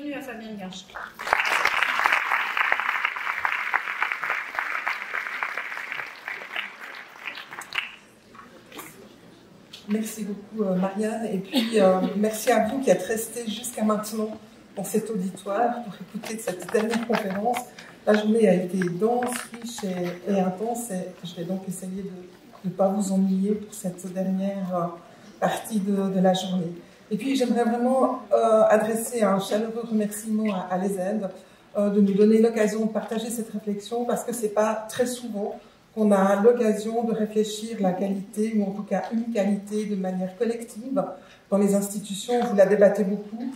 bienvenue à Fabienne Garche. Merci beaucoup Marianne, et puis merci à vous qui êtes restés jusqu'à maintenant dans cet auditoire pour écouter cette dernière conférence. La journée a été dense, riche et intense, et je vais donc essayer de ne pas vous ennuyer pour cette dernière partie de la journée. Et puis j'aimerais vraiment adresser un chaleureux remerciement à l'ESED de nous donner l'occasion de partager cette réflexion, parce que c'est pas très souvent qu'on a l'occasion de réfléchir la qualité, ou en tout cas une qualité, de manière collective dans les institutions. Vous la débattez beaucoup,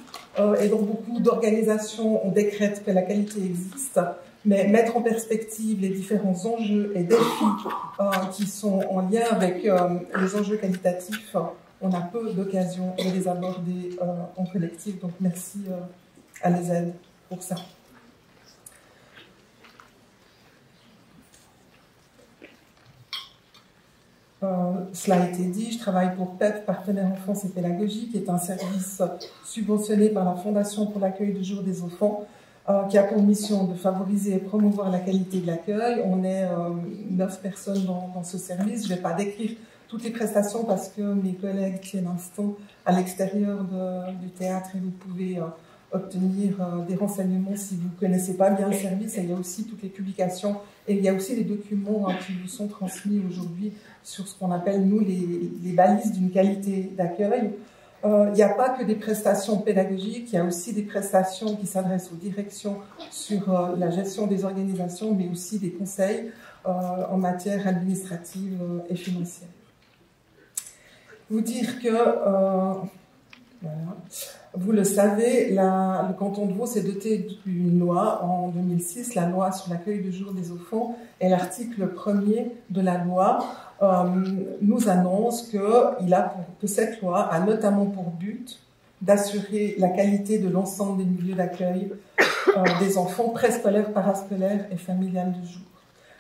et dans beaucoup d'organisations, on décrète que la qualité existe, mais mettre en perspective les différents enjeux et défis qui sont en lien avec les enjeux qualitatifs, on a peu d'occasions de les aborder en collectif. Donc merci à l'ESED pour ça. Cela a été dit, je travaille pour PEP, Partenaire Enfance et Pédagogie, qui est un service subventionné par la Fondation pour l'accueil de jour des enfants, qui a pour mission de favoriser et promouvoir la qualité de l'accueil. On est 9 personnes dans ce service. Je ne vais pas décrire toutes les prestations parce que mes collègues tiennent un stand à l'extérieur du théâtre, et vous pouvez obtenir des renseignements si vous ne connaissez pas bien le service. Et il y a aussi toutes les publications, et il y a aussi les documents qui vous sont transmis aujourd'hui sur ce qu'on appelle, nous, les balises d'une qualité d'accueil. Il n'y a pas que des prestations pédagogiques, il y a aussi des prestations qui s'adressent aux directions sur la gestion des organisations, mais aussi des conseils en matière administrative et financière. Vous dire que, voilà, vous le savez, le canton de Vaud s'est doté d'une loi en 2006, la loi sur l'accueil de jour des enfants, et l'article 1er de la loi nous annonce que cette loi a notamment pour but d'assurer la qualité de l'ensemble des milieux d'accueil des enfants préscolaires, parascolaires et familiales de jour.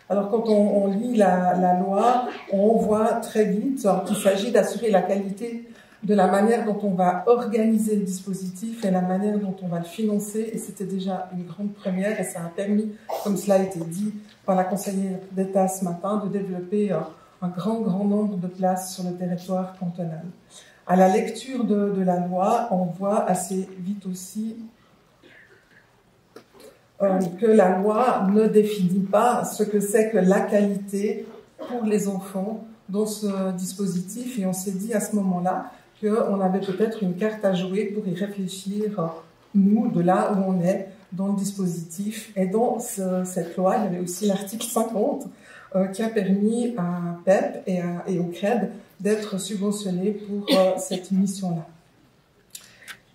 Alors quand on lit la loi, on voit très vite qu'il s'agit d'assurer la qualité de la manière dont on va organiser le dispositif et la manière dont on va le financer, et c'était déjà une grande première, et ça a permis, comme cela a été dit par la conseillère d'État ce matin, de développer un grand nombre de places sur le territoire cantonal. À la lecture de la loi, on voit assez vite aussi que la loi ne définit pas ce que c'est que la qualité pour les enfants dans ce dispositif, et on s'est dit à ce moment-là qu'on avait peut-être une carte à jouer pour y réfléchir, nous, de là où on est dans le dispositif. Et dans cette loi, il y avait aussi l'article 50 qui a permis à PEP et au CRED d'être subventionnés pour cette mission-là.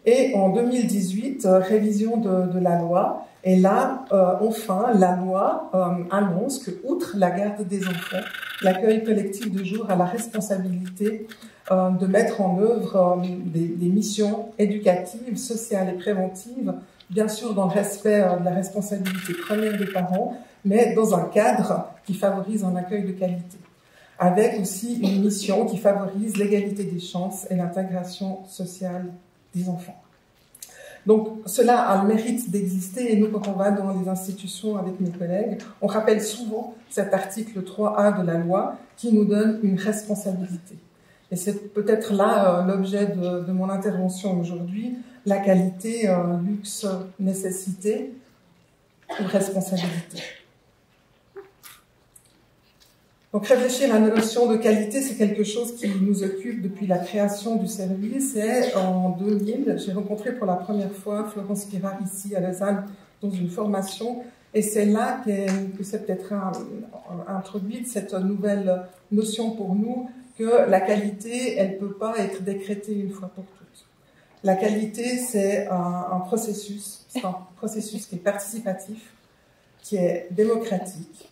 Et en 2018, révision de la loi, et là, enfin, la loi annonce que, outre la garde des enfants, l'accueil collectif de jour a la responsabilité de mettre en œuvre des missions éducatives, sociales et préventives, bien sûr dans le respect de la responsabilité première des parents, mais dans un cadre qui favorise un accueil de qualité, avec aussi une mission qui favorise l'égalité des chances et l'intégration sociale des enfants. Donc cela a le mérite d'exister, et nous, quand on va dans les institutions avec mes collègues, on rappelle souvent cet article 3A de la loi qui nous donne une responsabilité. Et c'est peut-être là l'objet de mon intervention aujourd'hui, la qualité, luxe, nécessité ou responsabilité. Donc réfléchir à la notion de qualité, c'est quelque chose qui nous occupe depuis la création du service. Et en 2000, j'ai rencontré pour la première fois Florence Pirard ici à Lausanne dans une formation. Et c'est là que c'est peut-être introduite cette nouvelle notion pour nous que la qualité, elle ne peut pas être décrétée une fois pour toutes. La qualité, c'est un processus qui est participatif, qui est démocratique,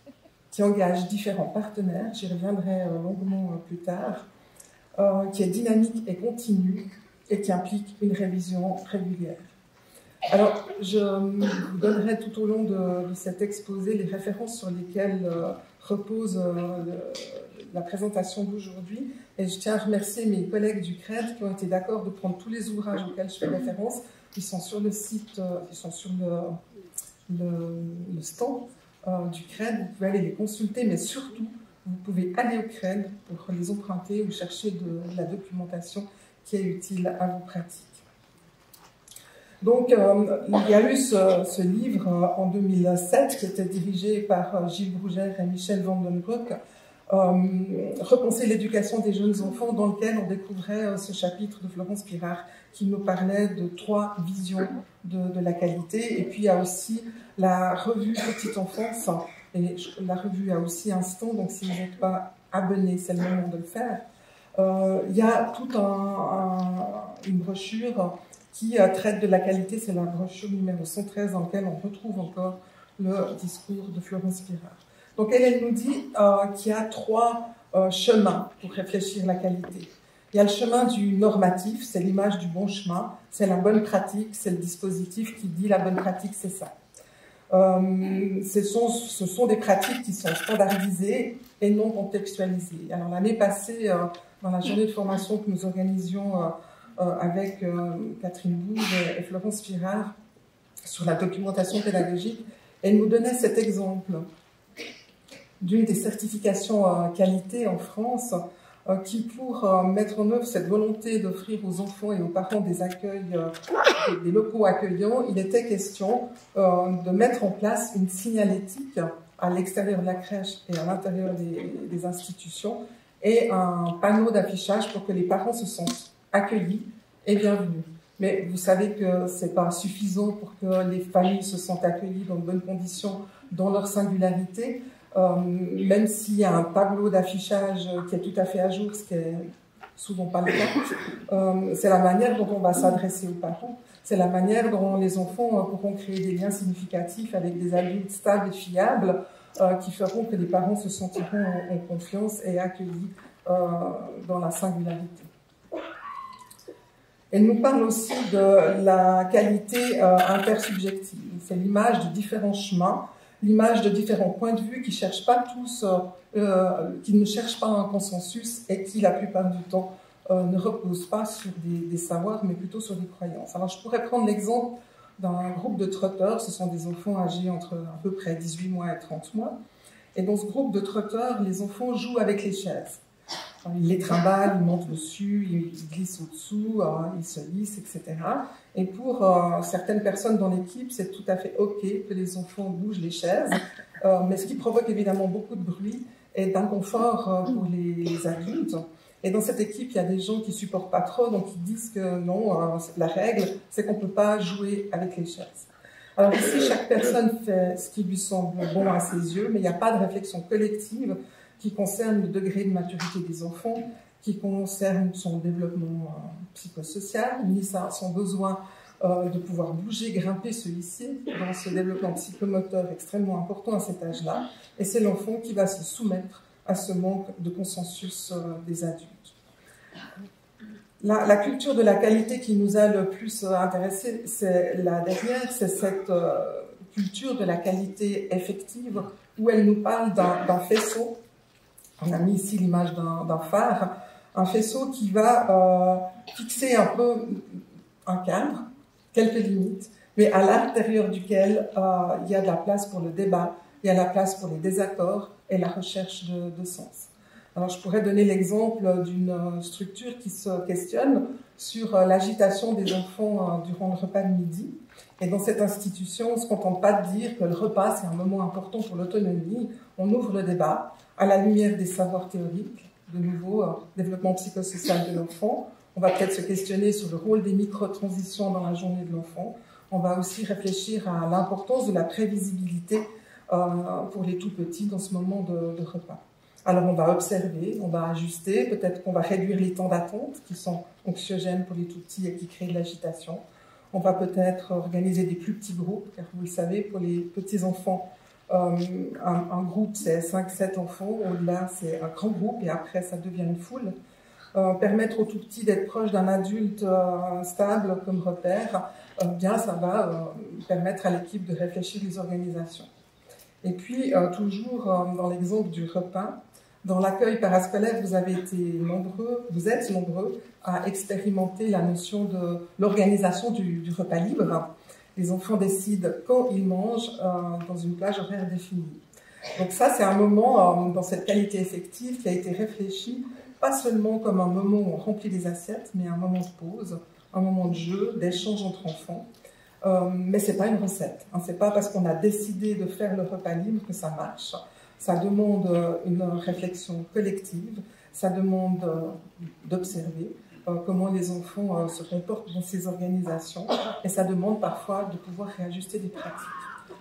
qui engage différents partenaires, j'y reviendrai longuement plus tard, qui est dynamique et continue, et qui implique une révision régulière. Alors, je vous donnerai tout au long de cet exposé les références sur lesquelles repose la présentation d'aujourd'hui, et je tiens à remercier mes collègues du CRED qui ont été d'accord de prendre tous les ouvrages auxquels je fais référence Ils sont sur le site, ils sont sur le stand du CRED. Vous pouvez aller les consulter, mais surtout, vous pouvez aller au CRED pour les emprunter ou chercher de la documentation qui est utile à vos pratiques. Donc, il y a eu ce livre en 2007 qui était dirigé par Gilles Brougère et Michel Vandenbroek, Repenser l'éducation des jeunes enfants, dans lequel on découvrait ce chapitre de Florence Pirard qui nous parlait de 3 visions de la qualité. Et puis, il y a aussi la revue Petite Enfance, et la revue a aussi un stand, donc si vous n'êtes pas abonné, c'est le moment de le faire. Il y a toute une brochure qui traite de la qualité, c'est la brochure numéro 113 dans laquelle on retrouve encore le discours de Florence Pirard. Donc elle nous dit qu'il y a 3 chemins pour réfléchir la qualité. Il y a le chemin du normatif, c'est l'image du bon chemin, c'est la bonne pratique, c'est le dispositif qui dit la bonne pratique, c'est ça. Ce sont des pratiques qui sont standardisées et non contextualisées. Alors l'année passée, dans la journée de formation que nous organisions avec Catherine Bouge et Florence Pirard sur la documentation pédagogique, elle nous donnait cet exemple d'une des certifications qualité en France qui, pour mettre en œuvre cette volonté d'offrir aux enfants et aux parents des accueils, des locaux accueillants, il était question de mettre en place une signalétique à l'extérieur de la crèche et à l'intérieur des institutions et un panneau d'affichage pour que les parents se sentent accueillis et bienvenus. Mais vous savez que ce n'est pas suffisant pour que les familles se sentent accueillies dans de bonnes conditions, dans leur singularité. Même s'il y a un tableau d'affichage qui est tout à fait à jour, ce qui est souvent pas le cas, c'est la manière dont on va s'adresser aux parents, c'est la manière dont les enfants pourront créer des liens significatifs avec des adultes stables et fiables qui feront que les parents se sentiront en confiance et accueillis dans la singularité. Elle nous parle aussi de la qualité intersubjective. C'est l'image de différents chemins, l'image de différents points de vue qui cherchent pas tous, qui ne cherchent pas un consensus et qui, la plupart du temps, ne reposent pas sur des savoirs, mais plutôt sur des croyances. Alors, je pourrais prendre l'exemple d'un groupe de trotteurs. Ce sont des enfants âgés entre à peu près 18 mois et 30 mois. Et dans ce groupe de trotteurs, les enfants jouent avec les chaises. Ils les trimballent, ils montent dessus, ils glissent au-dessous, ils se lissent, etc. Et pour certaines personnes dans l'équipe, c'est tout à fait OK que les enfants bougent les chaises, mais ce qui provoque évidemment beaucoup de bruit et d'inconfort pour les adultes. Et dans cette équipe, il y a des gens qui ne supportent pas trop, donc ils disent que non, la règle, c'est qu'on ne peut pas jouer avec les chaises. Alors ici, chaque personne fait ce qui lui semble bon à ses yeux, mais il n'y a pas de réflexion collective qui concerne le degré de maturité des enfants, qui concerne son développement psychosocial, ni son besoin de pouvoir bouger, grimper, se hisser dans ce développement psychomoteur extrêmement important à cet âge-là. Et c'est l'enfant qui va se soumettre à ce manque de consensus des adultes. La culture de la qualité qui nous a le plus intéressés, c'est la dernière, c'est cette culture de la qualité effective, où elle nous parle d'un faisceau. On a mis ici l'image d'un phare, un faisceau qui va fixer un peu un cadre, quelques limites, mais à l'intérieur duquel il y a de la place pour le débat, il y a de la place pour les désaccords et la recherche de sens. Alors, je pourrais donner l'exemple d'une structure qui se questionne sur l'agitation des enfants durant le repas de midi. Et dans cette institution, on ne se contente pas de dire que le repas, c'est un moment important pour l'autonomie. On ouvre le débat à la lumière des savoirs théoriques, de nouveau, développement psychosocial de l'enfant. On va peut-être se questionner sur le rôle des micro-transitions dans la journée de l'enfant. On va aussi réfléchir à l'importance de la prévisibilité pour les tout-petits dans ce moment de repas. Alors on va observer, on va ajuster, peut-être qu'on va réduire les temps d'attente qui sont anxiogènes pour les tout-petits et qui créent de l'agitation. On va peut-être organiser des plus petits groupes, car vous le savez, pour les petits-enfants, un groupe c'est 5-7 enfants, au-delà c'est un grand groupe et après ça devient une foule. Permettre aux tout-petits d'être proches d'un adulte stable comme repère, bien ça va permettre à l'équipe de réfléchir les organisations. Et puis, toujours dans l'exemple du repas, Dans l'accueil parascolaire, vous êtes nombreux à expérimenter la notion de l'organisation du repas libre. Les enfants décident quand ils mangent dans une plage horaire définie. Donc ça, c'est un moment dans cette qualité effective qui a été réfléchi, pas seulement comme un moment où on remplit les assiettes, mais un moment de pause, un moment de jeu, d'échange entre enfants. Mais ce n'est pas une recette. Ce n'est pas parce qu'on a décidé de faire le repas libre que ça marche. Ça demande une réflexion collective, ça demande d'observer comment les enfants se comportent dans ces organisations, et ça demande parfois de pouvoir réajuster des pratiques.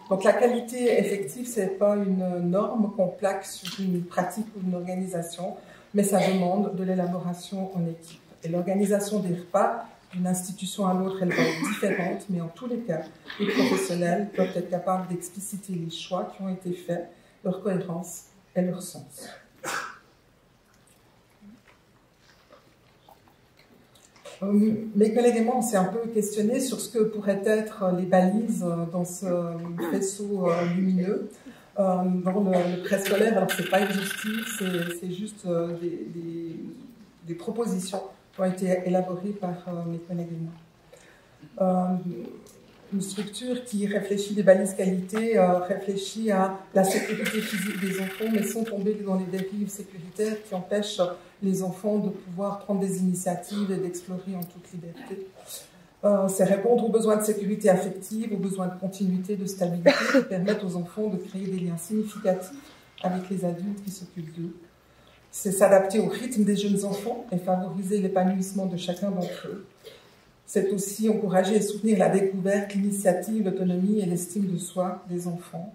Donc la qualité effective, ce n'est pas une norme qu'on plaque sur une pratique ou une organisation, mais ça demande de l'élaboration en équipe. Et l'organisation des repas, d'une institution à l'autre, elle va être différente, mais en tous les cas, les professionnels doivent être capables d'expliciter les choix qui ont été faits, leur cohérence et leur sens. Mes collègues et moi, on s'est un peu questionnés sur ce que pourraient être les balises dans ce faisceau lumineux. Dans le préscolaire, alors c'est pas exhaustif, c'est juste des propositions qui ont été élaborées par mes collègues et moi. Une structure qui réfléchit des balises qualité, réfléchit à la sécurité physique des enfants, mais sans tomber dans les dérives sécuritaires qui empêchent les enfants de pouvoir prendre des initiatives et d'explorer en toute liberté. C'est répondre aux besoins de sécurité affective, aux besoins de continuité, de stabilité, qui permettent aux enfants de créer des liens significatifs avec les adultes qui s'occupent d'eux. C'est s'adapter au rythme des jeunes enfants et favoriser l'épanouissement de chacun d'entre eux. C'est aussi encourager et soutenir la découverte, l'initiative, l'autonomie et l'estime de soi des enfants.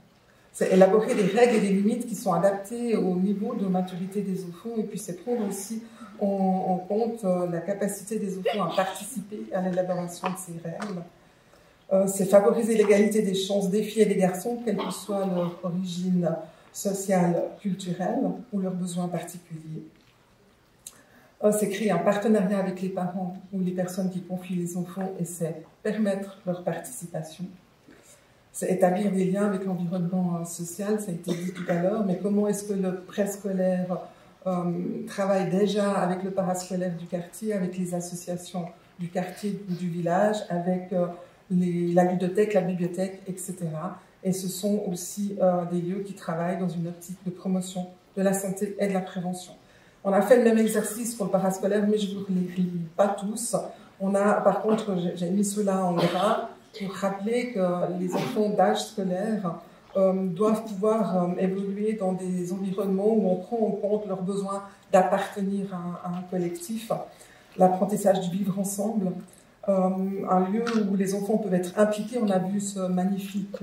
C'est élaborer des règles et des limites qui sont adaptées au niveau de maturité des enfants, et puis c'est prendre aussi en compte la capacité des enfants à participer à l'élaboration de ces règles. C'est favoriser l'égalité des chances des filles et des garçons, quelle que soit leur origine sociale, culturelle ou leurs besoins particuliers. C'est créer un partenariat avec les parents ou les personnes qui confient les enfants, et c'est permettre leur participation. C'est établir des liens avec l'environnement social, ça a été dit tout à l'heure, mais comment est-ce que le préscolaire travaille déjà avec le parascolaire du quartier, avec les associations du quartier ou du village, avec la ludothèque, la bibliothèque, etc. Et ce sont aussi des lieux qui travaillent dans une optique de promotion de la santé et de la prévention. On a fait le même exercice pour le parascolaire, mais je ne vous les lis pas tous. Par contre, j'ai mis cela en gras pour rappeler que les enfants d'âge scolaire doivent pouvoir évoluer dans des environnements où on prend en compte leur besoin d'appartenir à un collectif, l'apprentissage du vivre ensemble, un lieu où les enfants peuvent être impliqués. On a vu ce magnifique,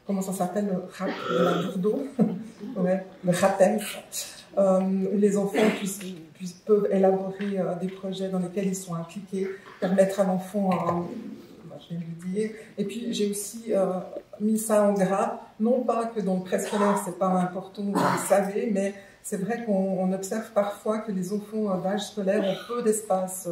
comment ça s'appelle, le rap de la Bordeaux, ouais, le rappel, où les enfants peuvent élaborer des projets dans lesquels ils sont impliqués, permettre à l'enfant, je vais le dire. Et puis j'ai aussi mis ça en gras, non pas que dans le préscolaire c'est pas important, vous le savez, mais c'est vrai qu'on observe parfois que les enfants d'âge scolaire ont peu d'espace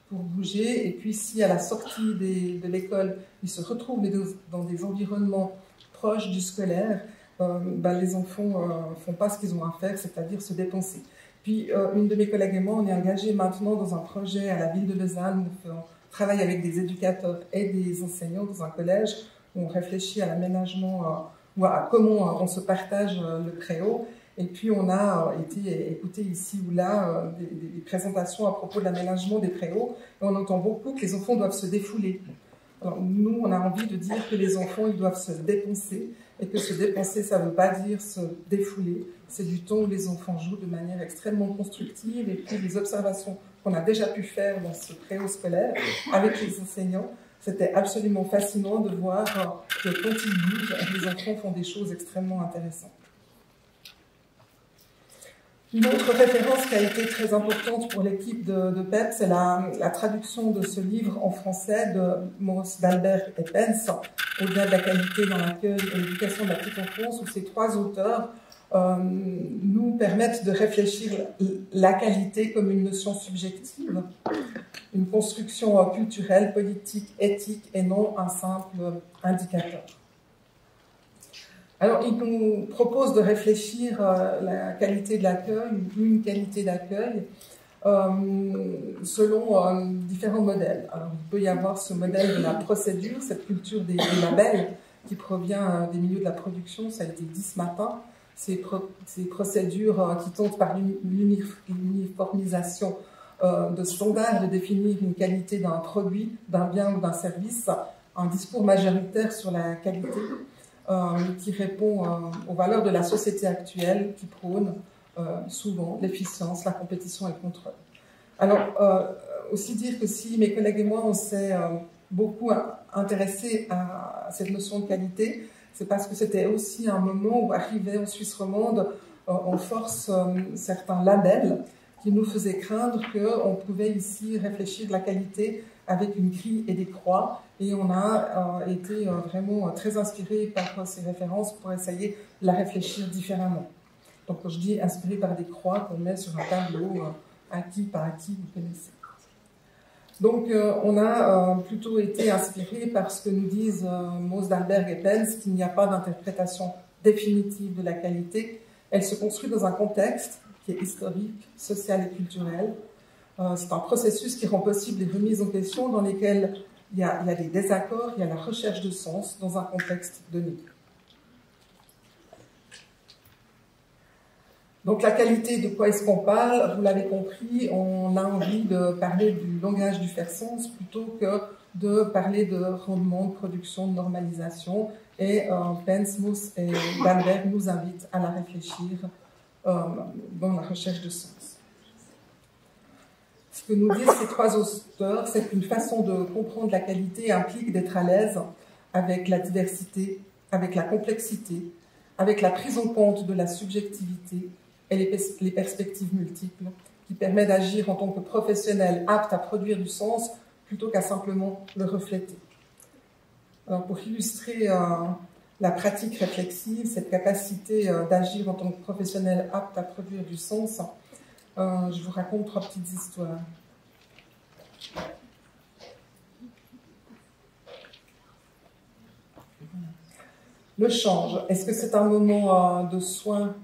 pour bouger, et puis si à la sortie de l'école ils se retrouvent dans des environnements proches du scolaire, les enfants font pas ce qu'ils ont à faire, c'est-à-dire se dépenser. Puis une de mes collègues et moi, on est engagés maintenant dans un projet à la ville de Lausanne. On travaille avec des éducateurs et des enseignants dans un collège où on réfléchit à l'aménagement ou à comment on se partage le préau. Et puis on a été écouter ici ou là des présentations à propos de l'aménagement des préaux, et on entend beaucoup que les enfants doivent se défouler. Alors, nous, on a envie de dire que les enfants, ils doivent se dépenser, et que se dépenser, ça ne veut pas dire se défouler. C'est du temps où les enfants jouent de manière extrêmement constructive, et puis les observations qu'on a déjà pu faire dans ce préau scolaire avec les enseignants, c'était absolument fascinant de voir que quand ils bougent, les enfants font des choses extrêmement intéressantes. Une autre référence qui a été très importante pour l'équipe de PEP, c'est la traduction de ce livre en français de Maurice d'Albert et Pence, Au-delà de la qualité dans l'accueil et l'éducation de la petite enfance, où ces trois auteurs nous permettent de réfléchir la qualité comme une notion subjective, une construction culturelle, politique, éthique, et non un simple indicateur. Alors, il nous propose de réfléchir la qualité de l'accueil, une qualité d'accueil, selon différents modèles. Alors, il peut y avoir ce modèle de la procédure, cette culture des labels qui provient des milieux de la production, ça a été dit ce matin, ces procédures qui tentent par l'uniformisation de standards de définir une qualité d'un produit, d'un bien ou d'un service, un discours majoritaire sur la qualité qui répond aux valeurs de la société actuelle qui prône souvent l'efficience, la compétition et le contrôle. Alors, aussi dire que si mes collègues et moi, on s'est beaucoup intéressés à cette notion de qualité, c'est parce que c'était aussi un moment où arrivait en Suisse romande en force certains labels qui nous faisaient craindre qu'on pouvait ici réfléchir la qualité avec une grille et des croix. Et on a été vraiment très inspirés par ces références pour essayer de la réfléchir différemment. Donc, quand je dis inspiré par des croix qu'on met sur un tableau, acquis par acquis, vous connaissez. Donc, on a plutôt été inspiré par ce que nous disent Moos-Dalberg et Pence, qu'il n'y a pas d'interprétation définitive de la qualité. Elle se construit dans un contexte qui est historique, social et culturel. C'est un processus qui rend possible des remises en question dans lesquelles il y a des désaccords, il y a la recherche de sens dans un contexte donné. Donc la qualité, de quoi est-ce qu'on parle? Vous l'avez compris, on a envie de parler du langage du faire-sens plutôt que de parler de rendement, de production, de normalisation. Et Pence, Moos et Dalberg nous invitent à la réfléchir dans la recherche de sens. Ce que nous disent ces trois auteurs, c'est qu'une façon de comprendre la qualité implique d'être à l'aise avec la diversité, avec la complexité, avec la prise en compte de la subjectivité et les perspectives multiples, qui permet d'agir en tant que professionnel apte à produire du sens plutôt qu'à simplement le refléter. Alors pour illustrer la pratique réflexive, cette capacité d'agir en tant que professionnel apte à produire du sens, je vous raconte trois petites histoires. Le change, est-ce que c'est un moment de soins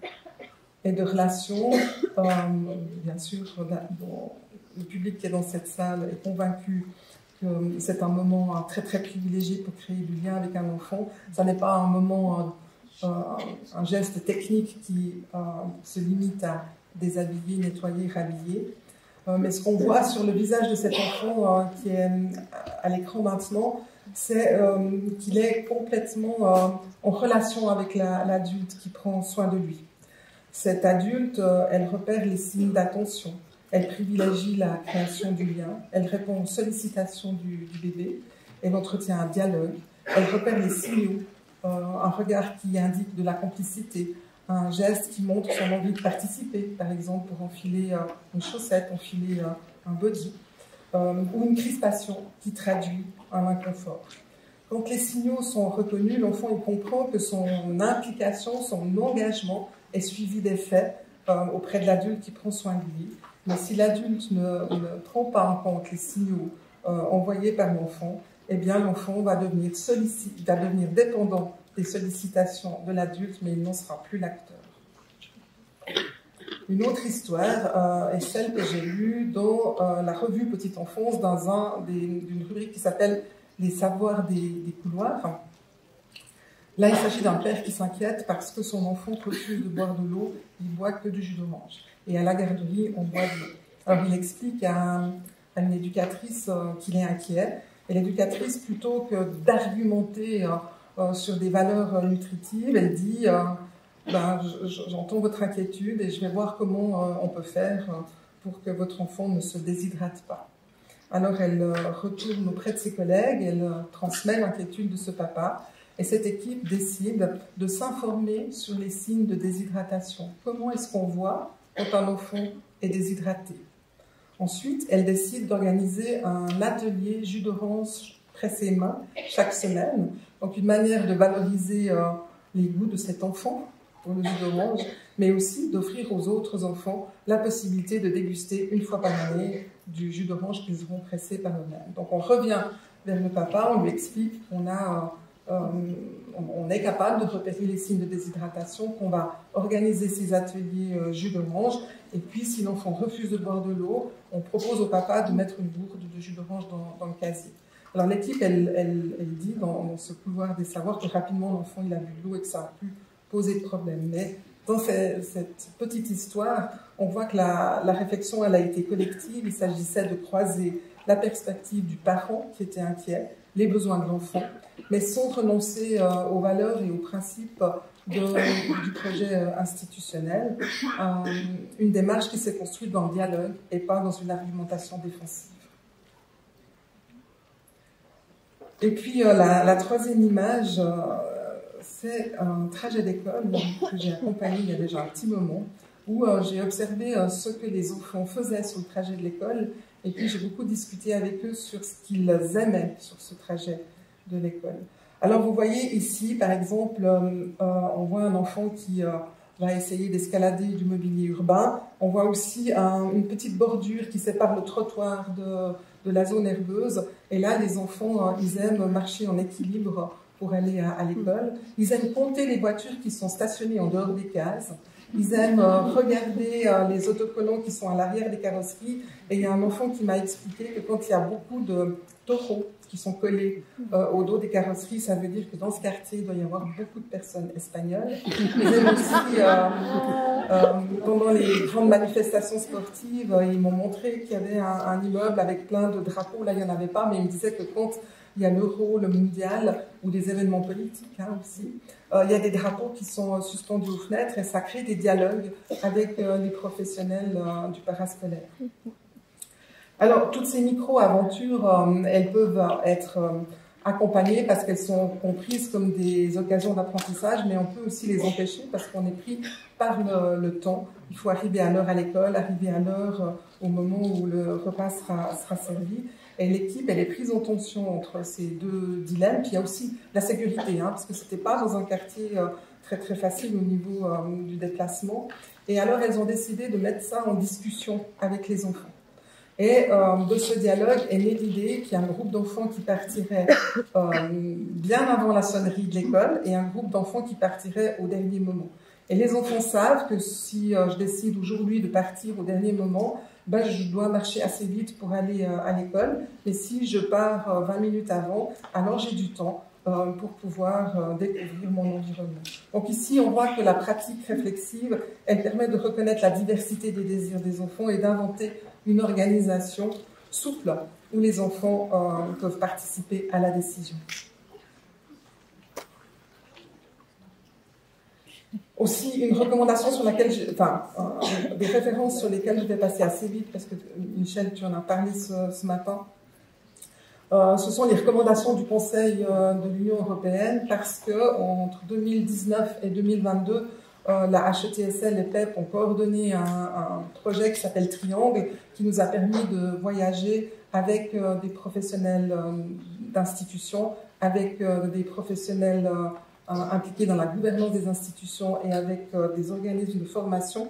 et de relations? Bien sûr, le public qui est dans cette salle est convaincu que c'est un moment très très privilégié pour créer du lien avec un enfant. Ça n'est pas un moment, un geste technique qui se limite à déshabiller, nettoyer, rhabiller. Mais ce qu'on voit sur le visage de cet enfant qui est à l'écran maintenant, c'est qu'il est complètement en relation avec l'adulte qui prend soin de lui. Cette adulte, elle repère les signes d'attention, elle privilégie la création du lien, elle répond aux sollicitations du bébé, elle entretient un dialogue, elle repère les signaux, un regard qui indique de la complicité, un geste qui montre son envie de participer, par exemple pour enfiler une chaussette, enfiler un body, ou une crispation qui traduit un inconfort. Quand les signaux sont reconnus, l'enfant il comprend que son implication, son engagement est suivi des faits auprès de l'adulte qui prend soin de lui. Mais si l'adulte ne prend pas en compte les signaux envoyés par l'enfant, eh bien l'enfant va devenir dépendant des sollicitations de l'adulte, mais il n'en sera plus l'acteur. Une autre histoire est celle que j'ai lue dans la revue Petite Enfance, dans d'une rubrique qui s'appelle « Les savoirs des couloirs ». Là, il s'agit d'un père qui s'inquiète parce que son enfant refuse de boire de l'eau, il boit que du jus d'orange. Et à la garderie, on boit de l'eau. Alors, il explique à une éducatrice qu'il est inquiet. Et l'éducatrice, plutôt que d'argumenter sur des valeurs nutritives, elle dit j'entends votre inquiétude et je vais voir comment on peut faire pour que votre enfant ne se déshydrate pas. Alors, elle retourne auprès de ses collègues, elle transmet l'inquiétude de ce papa. Et cette équipe décide de s'informer sur les signes de déshydratation. Comment est-ce qu'on voit quand un enfant est déshydraté? Ensuite, elle décide d'organiser un atelier jus d'orange pressé main chaque semaine. Donc une manière de valoriser les goûts de cet enfant pour le jus d'orange, mais aussi d'offrir aux autres enfants la possibilité de déguster une fois par année du jus d'orange qu'ils auront pressé par eux-mêmes. Donc on revient vers le papa, on lui explique qu'on a on est capable de repérer les signes de déshydratation, qu'on va organiser ces ateliers jus d'orange. Et puis, si l'enfant refuse de boire de l'eau, on propose au papa de mettre une gourde de jus d'orange dans le casier. Alors l'équipe, elle dit dans ce couloir des savoirs que rapidement l'enfant il a bu de l'eau et que ça a pu poser de problème. Mais dans cette petite histoire, on voit que la réflexion elle a été collective. Il s'agissait de croiser la perspective du parent qui était inquiet, les besoins de l'enfant, mais sans renoncer aux valeurs et aux principes du projet institutionnel. Une démarche qui s'est construite dans le dialogue et pas dans une argumentation défensive. Et puis la troisième image, c'est un trajet d'école que j'ai accompagné il y a déjà un petit moment, où j'ai observé ce que les enfants faisaient sur le trajet de l'école, et puis j'ai beaucoup discuté avec eux sur ce qu'ils aimaient sur ce trajet de l'école. Alors vous voyez ici, par exemple, on voit un enfant qui va essayer d'escalader du mobilier urbain. On voit aussi une petite bordure qui sépare le trottoir de la zone herbeuse. Et là, les enfants, ils aiment marcher en équilibre pour aller à l'école. Ils aiment compter les voitures qui sont stationnées en dehors des cases. Ils aiment regarder les autocollants qui sont à l'arrière des carrosseries. Et il y a un enfant qui m'a expliqué que quand il y a beaucoup de taureaux qui sont collés au dos des carrosseries, ça veut dire que dans ce quartier, il doit y avoir beaucoup de personnes espagnoles. Ils aiment aussi, pendant les grandes manifestations sportives, ils m'ont montré qu'il y avait un immeuble avec plein de drapeaux. Là, il n'y en avait pas, mais ils me disaient que quand il y a l'euro, le mondial, ou des événements politiques aussi, il y a des drapeaux qui sont suspendus aux fenêtres et ça crée des dialogues avec les professionnels du parascolaire. Alors, toutes ces micro-aventures, elles peuvent être accompagnées parce qu'elles sont comprises comme des occasions d'apprentissage, mais on peut aussi les empêcher parce qu'on est pris par le temps. Il faut arriver à l'heure à l'école, arriver à l'heure au moment où le repas sera servi. Et l'équipe, elle est prise en tension entre ces deux dilemmes. Puis il y a aussi la sécurité, parce que c'était pas dans un quartier très très facile au niveau du déplacement. Et alors, elles ont décidé de mettre ça en discussion avec les enfants. Et de ce dialogue est née l'idée qu'il y a un groupe d'enfants qui partirait bien avant la sonnerie de l'école et un groupe d'enfants qui partirait au dernier moment. Et les enfants savent que si je décide aujourd'hui de partir au dernier moment, je dois marcher assez vite pour aller à l'école. Mais si je pars 20 minutes avant, alors j'ai du temps pour pouvoir découvrir mon environnement. Donc ici, on voit que la pratique réflexive, elle permet de reconnaître la diversité des désirs des enfants et d'inventer une organisation souple où les enfants peuvent participer à la décision. Aussi, une recommandation sur laquelle, des références sur lesquelles je vais passer assez vite parce que Michel, tu en as parlé ce matin. Ce sont les recommandations du Conseil de l'Union européenne parce que entre 2019 et 2022, la HETSL et PEP ont coordonné un projet qui s'appelle Triangle, qui nous a permis de voyager avec des professionnels d'institutions, avec des professionnels impliqués dans la gouvernance des institutions et avec des organismes de formation,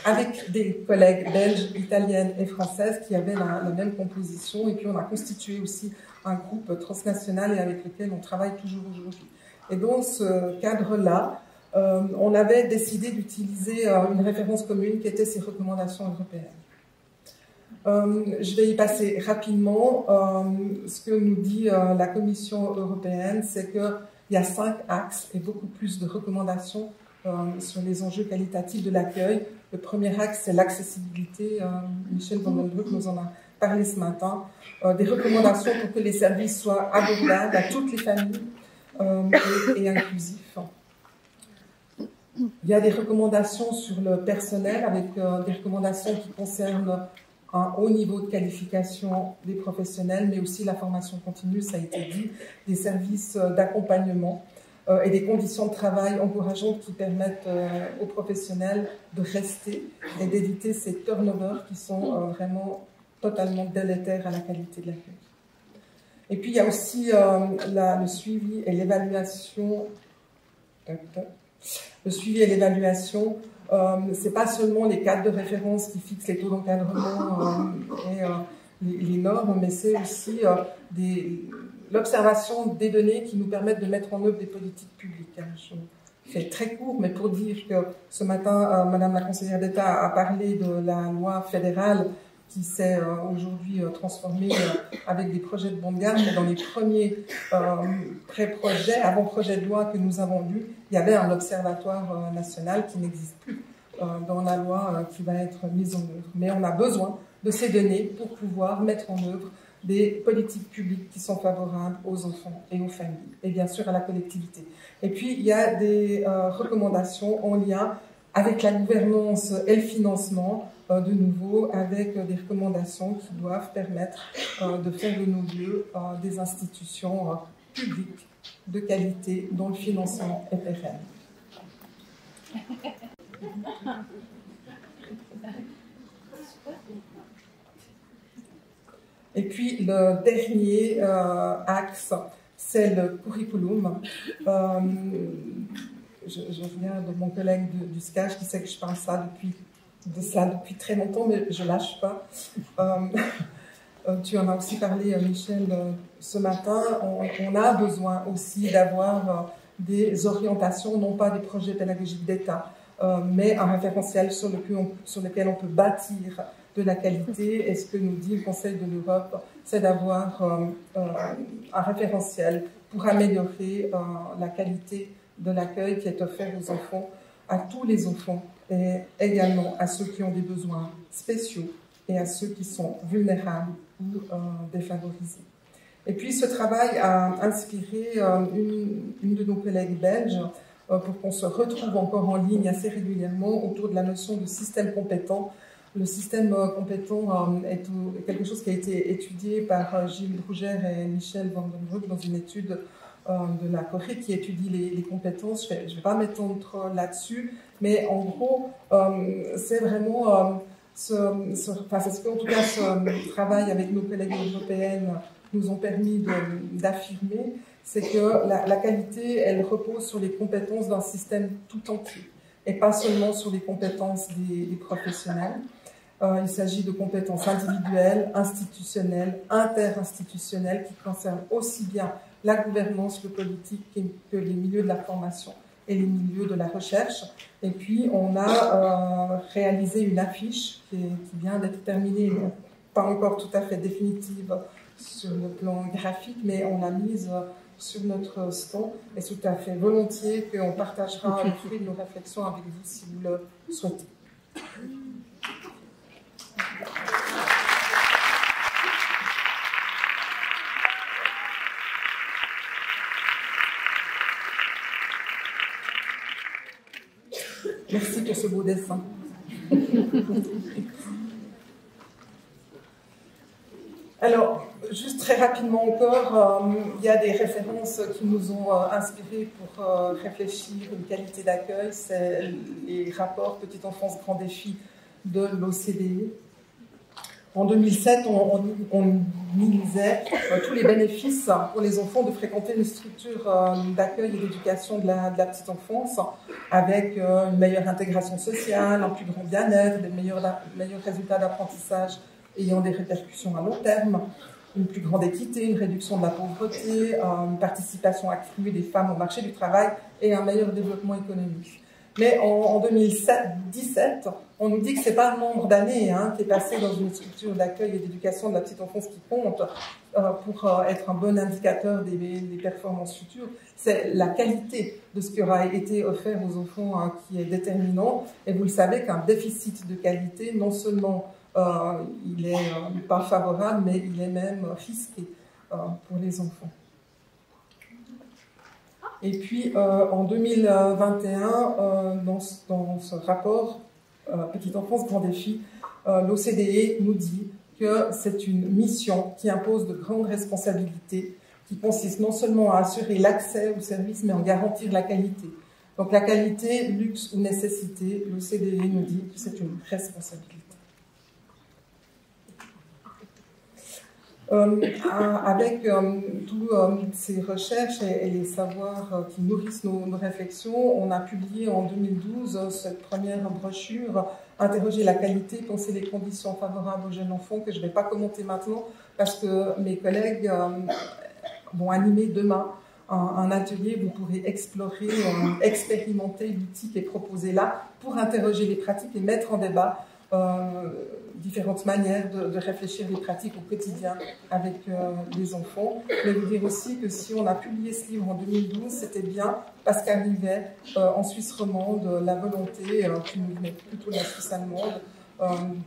avec des collègues belges, italiennes et françaises qui avaient la même composition. Et puis on a constitué aussi un groupe transnational et avec lequel on travaille toujours aujourd'hui. Et dans ce cadre-là, on avait décidé d'utiliser une référence commune qui était ces recommandations européennes. Je vais y passer rapidement. Ce que nous dit la Commission européenne, c'est qu'il y a 5 axes et beaucoup plus de recommandations sur les enjeux qualitatifs de l'accueil. Le premier axe, c'est l'accessibilité. Michel Van den Broek nous en a parlé ce matin. Des recommandations pour que les services soient abordables à toutes les familles et inclusifs. Il y a des recommandations sur le personnel avec des recommandations qui concernent un haut niveau de qualification des professionnels, mais aussi la formation continue, ça a été dit, des services d'accompagnement et des conditions de travail encourageantes qui permettent aux professionnels de rester et d'éviter ces turnovers qui sont vraiment totalement délétères à la qualité de l'accueil. Et puis il y a aussi le suivi et l'évaluation. Le suivi et l'évaluation, c'est pas seulement les cadres de référence qui fixent les taux d'encadrement et les normes, mais c'est aussi l'observation des données qui nous permettent de mettre en œuvre des politiques publiques. Je fais très court, mais pour dire que ce matin, Madame la conseillère d'État a parlé de la loi fédérale qui s'est aujourd'hui transformée avec des projets de bons de garde, mais dans les premiers pré-projets, avant-projets de loi que nous avons lus, il y avait un observatoire national qui n'existe plus dans la loi qui va être mise en œuvre. Mais on a besoin de ces données pour pouvoir mettre en œuvre des politiques publiques qui sont favorables aux enfants et aux familles, et bien sûr à la collectivité. Et puis, il y a des recommandations en lien avec la gouvernance et le financement, de nouveau, avec des recommandations qui doivent permettre de faire de nos lieux des institutions publiques de qualité dont le financement est pérenne. Et puis, le dernier axe, c'est le curriculum. Je viens de mon collègue du SCAGE qui sait que je parle de ça depuis très longtemps, mais je ne lâche pas. Tu en as aussi parlé, Michel, ce matin. On a besoin aussi d'avoir des orientations, non pas des projets pédagogiques d'État, mais un référentiel sur lequel on peut bâtir de la qualité. Et ce que nous dit le Conseil de l'Europe, c'est d'avoir un référentiel pour améliorer la qualité de l'accueil qui est offert aux enfants, à tous les enfants, et également à ceux qui ont des besoins spéciaux et à ceux qui sont vulnérables ou défavorisés. Et puis ce travail a inspiré une de nos collègues belges pour qu'on se retrouve encore en ligne assez régulièrement autour de la notion de système compétent. Le système compétent est quelque chose qui a été étudié par Gilles Brougère et Michel Van den Broek dans une étude de la Corée qui étudie les compétences. Je ne vais pas m'étendre trop là-dessus, mais en gros, c'est vraiment c'est ce qu'en tout cas ce travail avec nos collègues européennes nous ont permis d'affirmer, c'est que la qualité, elle repose sur les compétences d'un système tout entier, et pas seulement sur les compétences des professionnels. Il s'agit de compétences individuelles, institutionnelles, interinstitutionnelles, qui concernent aussi bien la gouvernance, le politique, que les milieux de la formation et les milieux de la recherche. Et puis, on a réalisé une affiche qui vient d'être terminée, pas encore tout à fait définitive sur le plan graphique, mais on l'a mise sur notre stand, et tout à fait volontiers qu'on partagera le fruit de nos réflexions avec vous si vous le souhaitez. Merci pour ce beau dessin. Alors, juste très rapidement encore, il y a des références qui nous ont inspirés pour réfléchir une qualité d'accueil. C'est les rapports Petite Enfance Grand Défi de l'OCDE. En 2007, on lisait tous les bénéfices pour les enfants de fréquenter une structure d'accueil et d'éducation de la petite enfance, avec une meilleure intégration sociale, un plus grand bien-être, des meilleurs résultats d'apprentissage ayant des répercussions à long terme, une plus grande équité, une réduction de la pauvreté, une participation accrue des femmes au marché du travail et un meilleur développement économique. Mais en 2017, on nous dit que ce n'est pas le nombre d'années qui est passé dans une structure d'accueil et d'éducation de la petite enfance qui compte pour être un bon indicateur des performances futures. C'est la qualité de ce qui aura été offert aux enfants qui est déterminant. Et vous le savez qu'un déficit de qualité, non seulement il n'est pas favorable, mais il est même risqué pour les enfants. Et puis, en 2021, dans ce rapport Petite Enfance Grand Défi, l'OCDE nous dit que c'est une mission qui impose de grandes responsabilités, qui consiste non seulement à assurer l'accès aux services, mais en garantir la qualité. Donc la qualité, luxe ou nécessité, l'OCDE nous dit que c'est une responsabilité. Avec toutes ces recherches et les savoirs qui nourrissent nos réflexions, on a publié en 2012 cette première brochure « Interroger la qualité, penser les conditions favorables aux jeunes enfants » que je ne vais pas commenter maintenant parce que mes collègues vont animer demain un atelier où vous pourrez explorer, expérimenter l'outil qui est proposé là pour interroger les pratiques et mettre en débat différentes manières de réfléchir les pratiques au quotidien avec les enfants. Je vais vous dire aussi que si on a publié ce livre en 2012, c'était bien parce qu'arrivait en Suisse romande la volonté, qui nous venait plutôt de la Suisse allemande,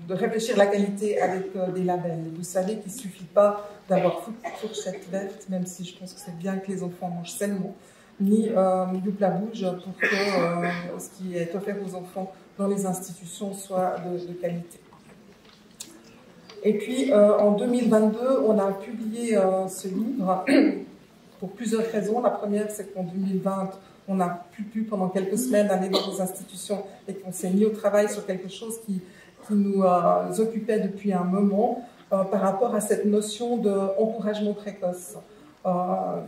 de réfléchir la qualité avec des labels. Vous savez qu'il ne suffit pas d'avoir fourchette verte, même si je pense que c'est bien que les enfants mangent sainement, ni Youpla Bouge pour que ce qui est offert aux enfants dans les institutions soit de qualité. Et puis en 2022, on a publié ce livre pour plusieurs raisons. La première, c'est qu'en 2020, on a pu pendant quelques semaines aller dans les institutions et qu'on s'est mis au travail sur quelque chose qui nous occupait depuis un moment par rapport à cette notion d'encouragement précoce. Un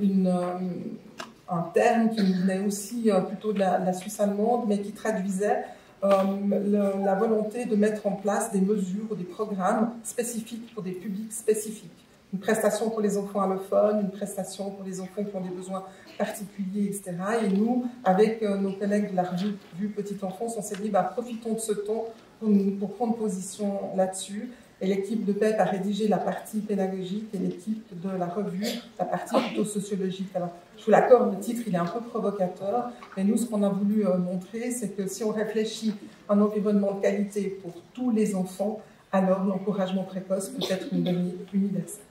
terme qui nous venait aussi plutôt de la Suisse allemande, mais qui traduisait la volonté de mettre en place des mesures ou des programmes spécifiques pour des publics spécifiques. Une prestation pour les enfants allophones, une prestation pour les enfants qui ont des besoins particuliers, etc. Et nous, avec nos collègues de la revue Petite Enfance, on s'est dit, profitons de ce temps pour prendre position là-dessus. Et l'équipe de PEP a rédigé la partie pédagogique et l'équipe de la revue, la partie plutôt sociologique. Alors, je vous l'accorde, le titre, il est un peu provocateur, mais nous, ce qu'on a voulu montrer, c'est que si on réfléchit à un environnement de qualité pour tous les enfants, alors l'encouragement précoce peut être une donnée universelle.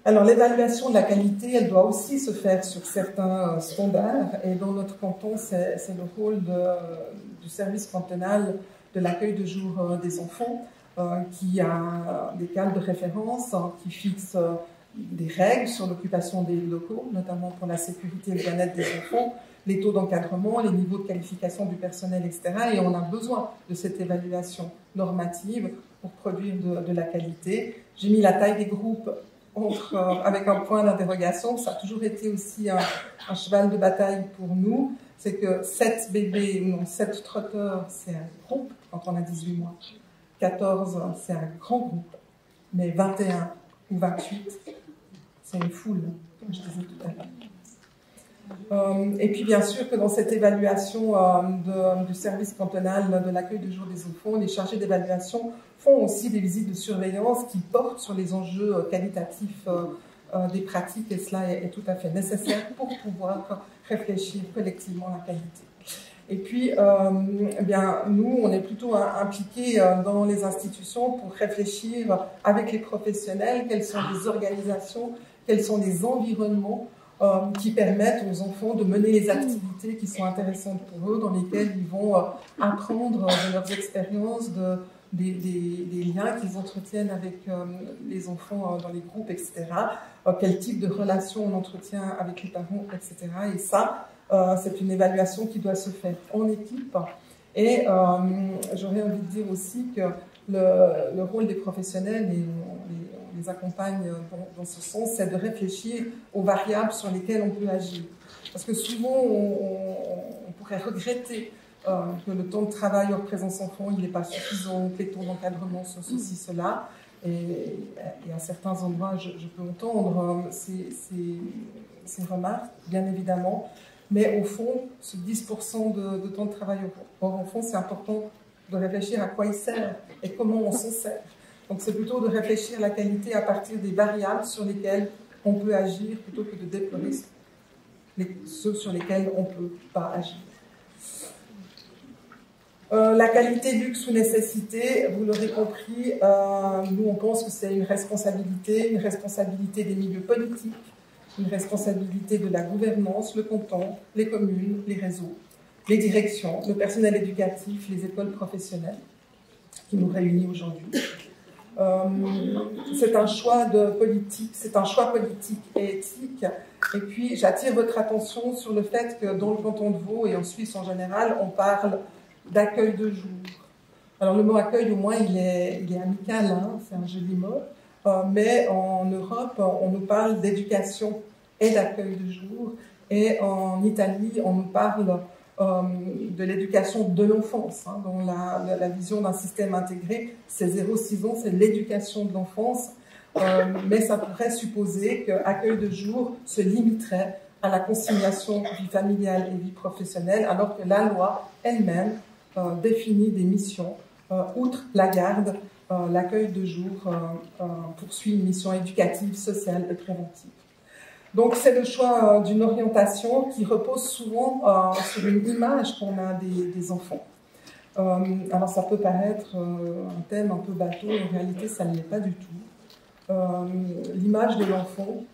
Alors, l'évaluation de la qualité, elle doit aussi se faire sur certains standards. Et dans notre canton, c'est le rôle du service cantonal de l'accueil de jour des enfants, qui a des cadres de référence, qui fixe des règles sur l'occupation des locaux, notamment pour la sécurité et le bien-être des enfants, les taux d'encadrement, les niveaux de qualification du personnel, etc. Et on a besoin de cette évaluation normative pour produire de la qualité. J'ai mis la taille des groupes avec un point d'interrogation. Ça a toujours été aussi un cheval de bataille pour nous. C'est que 7 bébés, non, 7 trotteurs, c'est un groupe quand on a 18 mois. 14, c'est un grand groupe. Mais 21 ou 28, c'est une foule, comme je disais tout à l'heure. Et puis bien sûr que dans cette évaluation du service cantonal de l'accueil de jour des enfants, les chargés d'évaluation font aussi des visites de surveillance qui portent sur les enjeux qualitatifs des pratiques, et cela est tout à fait nécessaire pour pouvoir réfléchir collectivement à la qualité. Et puis, nous, on est plutôt impliqués dans les institutions pour réfléchir avec les professionnels quelles sont les organisations, quels sont les environnements qui permettent aux enfants de mener les activités qui sont intéressantes pour eux, dans lesquelles ils vont apprendre de leurs expériences, des liens qu'ils entretiennent avec les enfants dans les groupes, etc. Quel type de relation on entretient avec les parents, etc. Et ça, c'est une évaluation qui doit se faire en équipe. Et j'aurais envie de dire aussi que le rôle des professionnels, et on les accompagne dans ce sens, c'est de réfléchir aux variables sur lesquelles on peut agir. Parce que souvent, on pourrait regretter que le temps de travail hors présence enfant, il n'est pas suffisant, que les taux d'encadrement sont ceci, cela. Et à certains endroits, je peux entendre ces remarques, bien évidemment. Mais au fond, ce 10% de temps de travail hors enfant, c'est important de réfléchir à quoi il sert et comment on s'en sert. Donc c'est plutôt de réfléchir à la qualité à partir des variables sur lesquelles on peut agir plutôt que de déplorer ceux sur lesquels on ne peut pas agir. La qualité, luxe ou nécessité, vous l'aurez compris, nous on pense que c'est une responsabilité des milieux politiques, une responsabilité de la gouvernance, le canton, les communes, les réseaux, les directions, le personnel éducatif, les écoles professionnelles qui nous réunissent aujourd'hui. C'est un choix politique, c'est un choix politique et éthique. Et puis j'attire votre attention sur le fait que dans le canton de Vaud et en Suisse en général, on parle d'accueil de jour. Alors le mot accueil, au moins, il est amical, hein, c'est un joli mot. Mais en Europe, on nous parle d'éducation et d'accueil de jour. Et en Italie, on nous parle de l'éducation de l'enfance, hein, dont la vision d'un système intégré, c'est 0-6 ans, c'est l'éducation de l'enfance, mais ça pourrait supposer que accueil de jour se limiterait à la conciliation vie familiale et vie professionnelle, alors que la loi elle-même définit des missions. Outre la garde, l'accueil de jour poursuit une mission éducative, sociale et préventive. Donc c'est le choix d'une orientation qui repose souvent sur une image qu'on a des enfants. Alors ça peut paraître un thème un peu bateau, en réalité ça ne l'est pas du tout. L'image de l'enfant,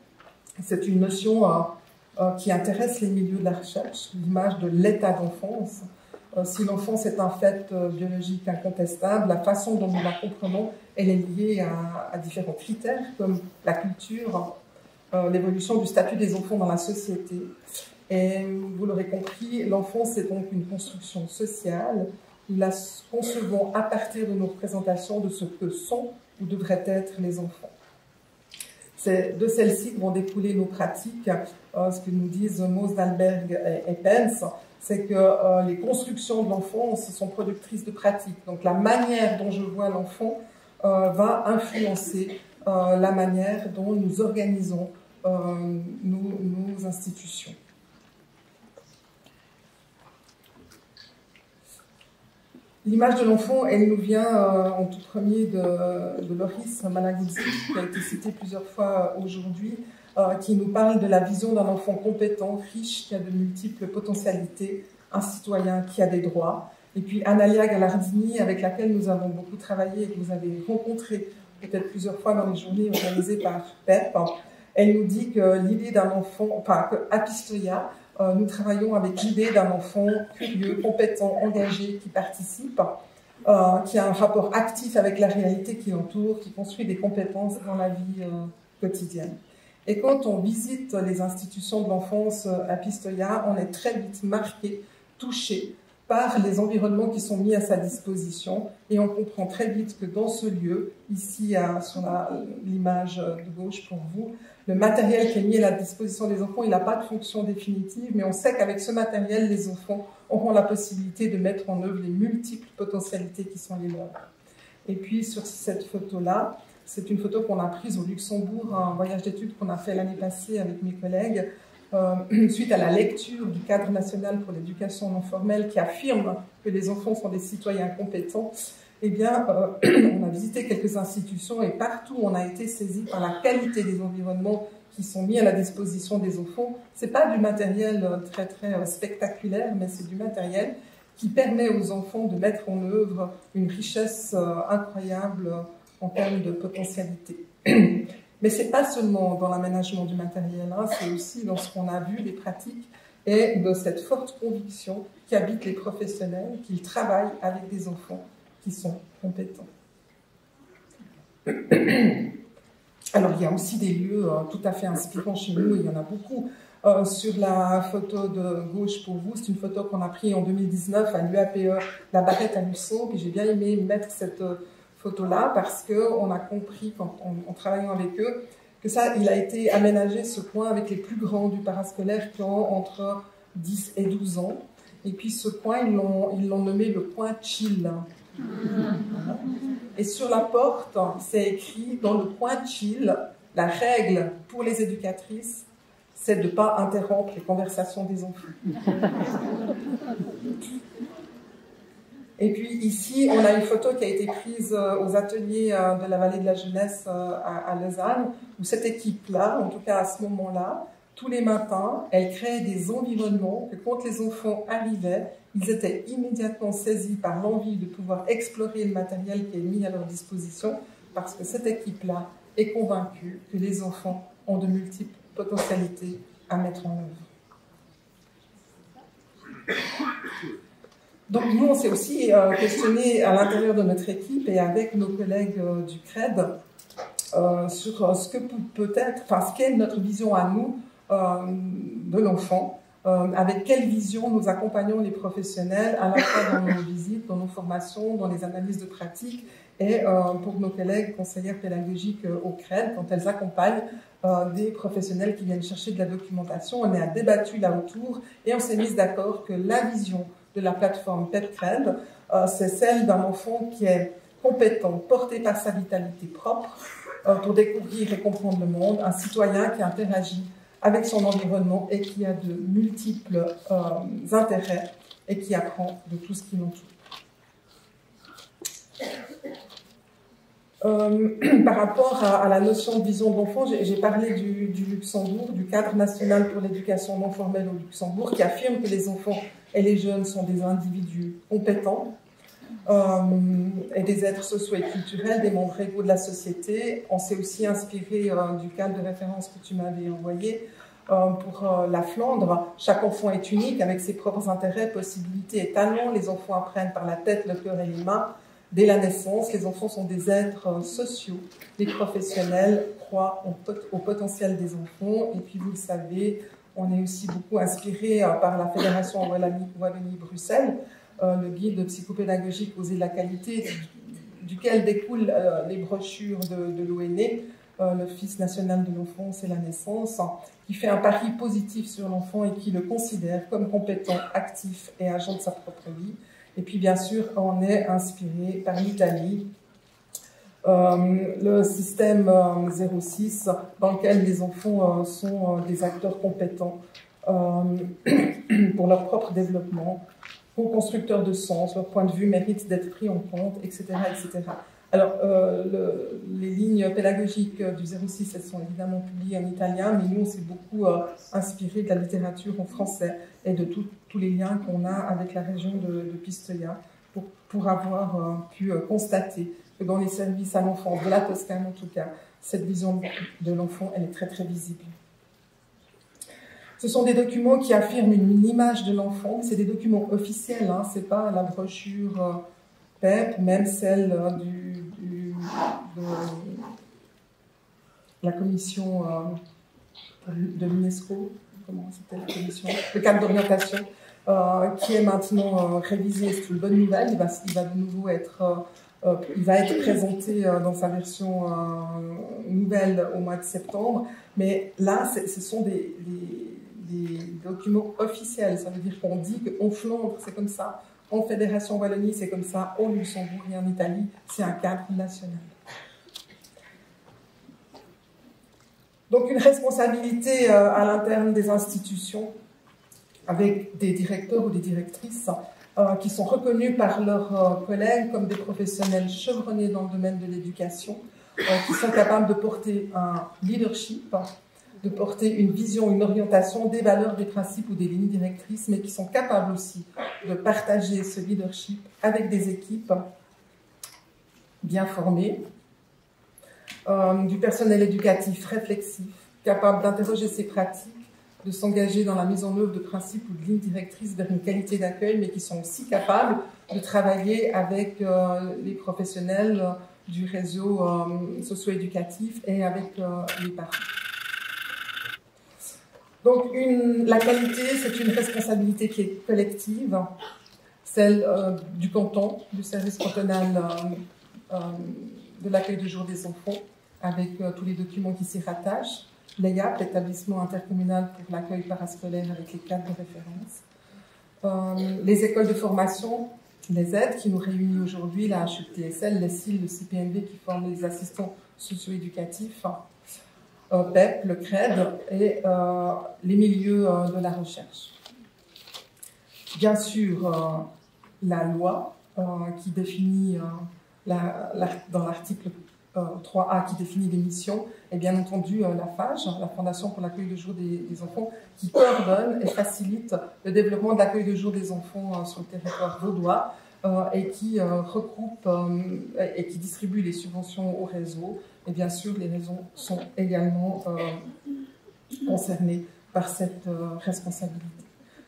c'est une notion qui intéresse les milieux de la recherche, l'image de l'état d'enfance. Si l'enfance est un fait biologique incontestable, la façon dont nous la comprenons, elle est liée à différents critères comme la culture, l'évolution du statut des enfants dans la société. Et vous l'aurez compris, l'enfance est donc une construction sociale. Nous la concevons à partir de nos représentations de ce que sont ou devraient être les enfants. C'est de celles-ci que vont découler nos pratiques. Ce que nous disent Mose, Dalberg et Pence, c'est que les constructions de l'enfance sont productrices de pratiques. Donc la manière dont je vois l'enfant va influencer la manière dont nous organisons nos institutions. L'image de l'enfant, elle nous vient en tout premier de Loris Malaguzzi, qui a été cité plusieurs fois aujourd'hui, qui nous parle de la vision d'un enfant compétent, riche, qui a de multiples potentialités, un citoyen qui a des droits. Et puis Analia Gallardini, avec laquelle nous avons beaucoup travaillé et que vous avez rencontré peut-être plusieurs fois dans les journées organisées par PEP, elle nous dit que l'idée d'un enfant, enfin, qu'à Pistoia, nous travaillons avec l'idée d'un enfant curieux, compétent, engagé, qui participe, qui a un rapport actif avec la réalité qui l'entoure, qui construit des compétences dans la vie quotidienne. Et quand on visite les institutions de l'enfance à Pistoia, on est très vite marqué, touché par les environnements qui sont mis à sa disposition, et on comprend très vite que dans ce lieu, ici sur l'image de gauche pour vous, le matériel qui est mis à la disposition des enfants, il n'a pas de fonction définitive, mais on sait qu'avec ce matériel, les enfants auront la possibilité de mettre en œuvre les multiples potentialités qui sont les leurs. Et puis sur cette photo-là, c'est une photo qu'on a prise au Luxembourg, un voyage d'études qu'on a fait l'année passée avec mes collègues, suite à la lecture du cadre national pour l'éducation non formelle qui affirme que les enfants sont des citoyens compétents. Eh bien, on a visité quelques institutions et partout on a été saisi par la qualité des environnements qui sont mis à la disposition des enfants. C'est pas du matériel très spectaculaire, mais c'est du matériel qui permet aux enfants de mettre en œuvre une richesse incroyable en termes de potentialité. Mais c'est pas seulement dans l'aménagement du matériel, hein, c'est aussi dans ce qu'on a vu, les pratiques, et de cette forte conviction qu'habitent les professionnels, qu'ils travaillent avec des enfants qui sont compétents. Alors, il y a aussi des lieux tout à fait inspirants chez nous, il y en a beaucoup. Sur la photo de gauche pour vous, c'est une photo qu'on a prise en 2019 à l'UAPE, la Barrette à Luçon, puis j'ai bien aimé mettre cette photo-là parce qu'on a compris, en travaillant avec eux, que ça, il a été aménagé, ce coin, avec les plus grands du parascolaire qui ont entre 10 et 12 ans. Et puis ce coin, ils l'ont nommé le coin chill. Et sur la porte, c'est écrit, dans le coin chill, la règle pour les éducatrices, c'est de ne pas interrompre les conversations des enfants. Et puis ici, on a une photo qui a été prise aux ateliers de la Vallée de la Jeunesse à Lausanne, où cette équipe-là, en tout cas à ce moment-là, tous les matins, elle créait des environnements que quand les enfants arrivaient, ils étaient immédiatement saisis par l'envie de pouvoir explorer le matériel qui est mis à leur disposition, parce que cette équipe-là est convaincue que les enfants ont de multiples potentialités à mettre en œuvre. Donc nous, on s'est aussi questionné à l'intérieur de notre équipe et avec nos collègues du CRED sur ce que peut-être, enfin ce qu'est notre vision à nous de l'enfant, avec quelle vision nous accompagnons les professionnels à la fois dans nos visites, dans nos formations, dans les analyses de pratique et pour nos collègues conseillères pédagogiques au CRED, quand elles accompagnent des professionnels qui viennent chercher de la documentation. On a débattu là autour et on s'est mis d'accord que la vision de la plateforme PEP-CRED, c'est celle d'un enfant qui est compétent, porté par sa vitalité propre pour découvrir et comprendre le monde, un citoyen qui interagit avec son environnement et qui a de multiples intérêts et qui apprend de tout ce qui l'entoure. Par rapport à la notion de vision de l'enfant, j'ai parlé du Luxembourg, du cadre national pour l'éducation non formelle au Luxembourg, qui affirme que les enfants et les jeunes sont des individus compétents et des êtres sociaux et culturels, des membres égaux de la société. On s'est aussi inspiré du cadre de référence que tu m'avais envoyé pour la Flandre. Chaque enfant est unique avec ses propres intérêts, possibilités et talents. Les enfants apprennent par la tête, le cœur et les mains. Dès la naissance, les enfants sont des êtres sociaux. Les professionnels croient au potentiel des enfants. Et puis, vous le savez, on est aussi beaucoup inspiré par la Fédération Wallonie-Bruxelles, le guide psychopédagogique Oser la qualité, duquel découlent les brochures de l'ONE, l'Office national de l'enfance et la naissance, qui fait un pari positif sur l'enfant et qui le considère comme compétent, actif et agent de sa propre vie. Et puis, bien sûr, on est inspiré par l'Italie, le système 06, dans lequel les enfants sont des acteurs compétents pour leur propre développement, co-constructeurs de sens, leur point de vue mérite d'être pris en compte, etc. etc. Alors, les lignes pédagogiques du 06, elles sont évidemment publiées en italien, mais nous, on s'est beaucoup inspiré de la littérature en français et de tous les liens qu'on a avec la région de Pistoia pour avoir pu constater que dans les services à l'enfance, de la Toscane en tout cas, cette vision de l'enfant, elle est très très visible. Ce sont des documents qui affirment une image de l'enfant, c'est des documents officiels, hein, c'est pas la brochure PEP, même celle de la commission de l'UNESCO, comment c'était la commission, le cadre d'orientation, qui est maintenant révisé. C'est une bonne nouvelle. Il va de nouveau être, il va être présenté dans sa version nouvelle au mois de septembre. Mais là, ce sont des documents officiels. Ça veut dire qu'on dit qu'en Flandre, c'est comme ça. En Fédération Wallonie, c'est comme ça. Au Luxembourg et en Italie, c'est un cadre national. Donc une responsabilité à l'interne des institutions, avec des directeurs ou des directrices qui sont reconnus par leurs collègues comme des professionnels chevronnés dans le domaine de l'éducation, qui sont capables de porter un leadership, de porter une vision, une orientation, des valeurs, des principes ou des lignes directrices, mais qui sont capables aussi de partager ce leadership avec des équipes bien formées, du personnel éducatif réflexif, capable d'interroger ses pratiques, de s'engager dans la mise en œuvre de principes ou de lignes directrices vers une qualité d'accueil, mais qui sont aussi capables de travailler avec les professionnels du réseau socio-éducatif et avec les parents. Donc la qualité, c'est une responsabilité qui est collective, celle du canton, du service cantonal de l'accueil du jour des enfants, avec tous les documents qui s'y rattachent, l'EIAP, l'établissement intercommunal pour l'accueil parascolaire avec les cadres de référence, les écoles de formation, les aides qui nous réunissent aujourd'hui, la HUTSL, les CIL, le CPNV qui forment les assistants socio-éducatifs, PEP, le CRED et les milieux de la recherche. Bien sûr, la loi qui définit, dans l'article 3A qui définit les missions, et bien entendu la FAGE, la Fondation pour l'accueil de jour des enfants, qui coordonne et facilite le développement de l'accueil de jour des enfants sur le territoire vaudois et qui regroupe et qui distribue les subventions au réseau. Et bien sûr, les réseaux sont également concernés par cette responsabilité.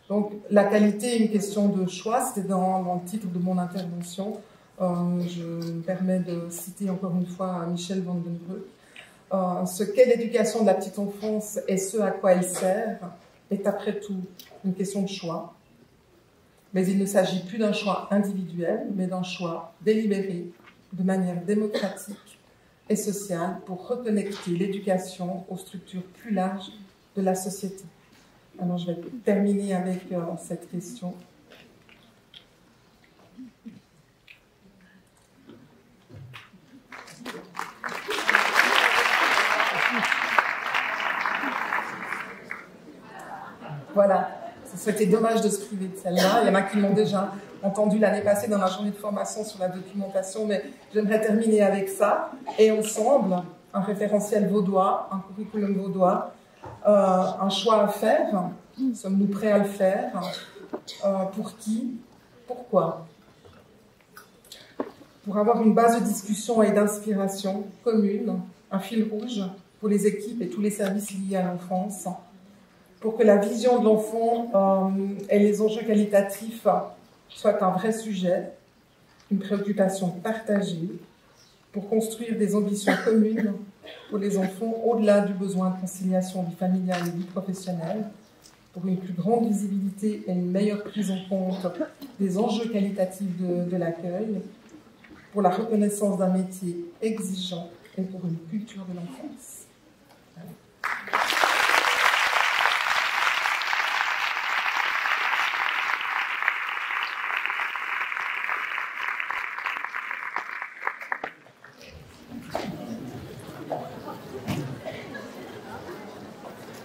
Donc, la qualité est une question de choix. C'était dans le titre de mon intervention. Je me permets de citer encore une fois Michel van den Broek. Ce qu'est l'éducation de la petite enfance et ce à quoi elle sert est après tout une question de choix. Mais il ne s'agit plus d'un choix individuel, mais d'un choix délibéré de manière démocratique et sociale pour reconnecter l'éducation aux structures plus larges de la société. Alors je vais terminer avec cette question. Voilà, c'était dommage de se priver de celle-là. Il y en a qui l'ont déjà entendu l'année passée dans la journée de formation sur la documentation, mais j'aimerais terminer avec ça. Et ensemble, un référentiel vaudois, un curriculum vaudois, un choix à faire. Sommes-nous prêts à le faire? Pour qui? Pourquoi? Pour avoir une base de discussion et d'inspiration commune, un fil rouge pour les équipes et tous les services liés à l'enfance, pour que la vision de l'enfant et les enjeux qualitatifs soient un vrai sujet, une préoccupation partagée, pour construire des ambitions communes pour les enfants au-delà du besoin de conciliation vie familiale et vie professionnelle, pour une plus grande visibilité et une meilleure prise en compte des enjeux qualitatifs de l'accueil, pour la reconnaissance d'un métier exigeant et pour une culture de l'enfance. Voilà.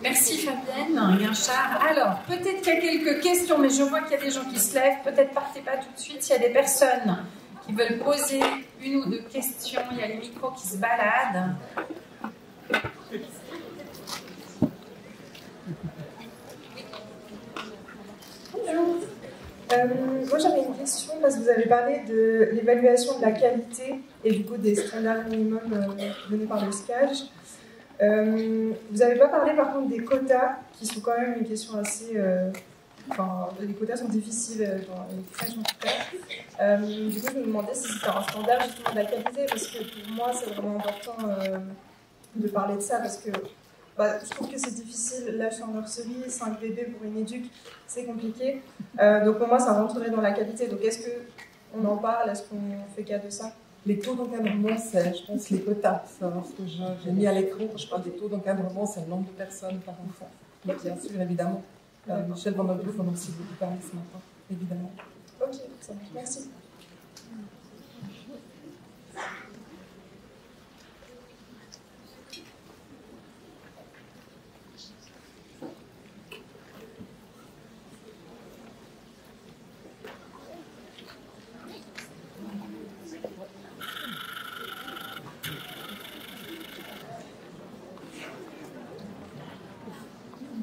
Merci Fabienne Guinchard. Alors, peut-être qu'il y a quelques questions, mais je vois qu'il y a des gens qui se lèvent. Peut-être partez pas tout de suite. S'il y a des personnes qui veulent poser une ou deux questions, il y a les micros qui se baladent. Bonjour. Moi j'avais une question parce que vous avez parlé de l'évaluation de la qualité et du coup des standards minimums donnés par le SCAGE. Vous n'avez pas parlé par contre des quotas qui sont quand même une question assez... Enfin, les quotas sont difficiles dans les crèches en tout cas. Du coup je me demandais si c'était un standard justement de la qualité parce que pour moi c'est vraiment important de parler de ça parce que je trouve que c'est difficile, là je suis en nurserie, 5 bébés pour une éduque, c'est compliqué. Donc pour moi ça rentrerait dans la qualité. Donc est-ce qu'on en parle, est-ce qu'on fait cas de ça? Les taux d'encadrement, c'est, je pense, les quotas. Ce que j'ai mis à l'écran quand je parle des taux d'encadrement, c'est le nombre de personnes par enfant. Mais bien sûr, évidemment. Michel Van Hoof en a aussi beaucoup parlé ce matin, évidemment. Ok, ça marche. Merci.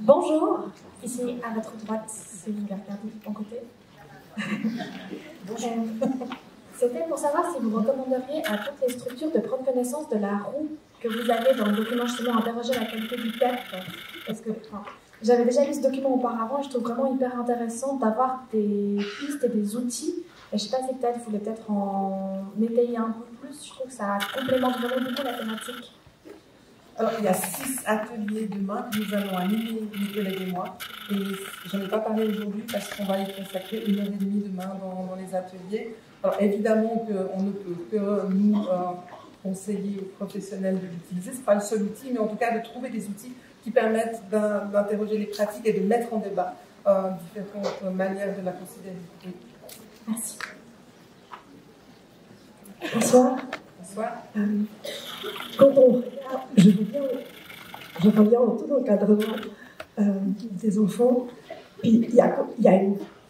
Bonjour, ici à votre droite, si vous voulez regarder de mon côté. Bonjour. C'était pour savoir si vous recommanderiez à toutes les structures de prendre connaissance de la roue que vous avez dans le document justement interroger la qualité du PEP. Parce que j'avais déjà lu ce document auparavant et je trouve vraiment hyper intéressant d'avoir des pistes et des outils. Et je ne sais pas si peut-être vous voulez peut-être en étayer un peu plus. Je trouve que ça complémente vraiment beaucoup la thématique. Alors, il y a 6 ateliers demain que nous allons animer, mes collègues et moi. Et je n'en ai pas parlé aujourd'hui parce qu'on va y consacrer 1h30 demain dans les ateliers. Alors, évidemment qu'on ne peut que nous conseiller aux professionnels de l'utiliser. Ce n'est pas le seul outil, mais en tout cas de trouver des outils qui permettent d'interroger les pratiques et de mettre en débat différentes manières de la considérer. Oui. Merci. Bonsoir. Bonsoir. Quand on regarde, je reviens au taux d'encadrement des enfants, puis il y a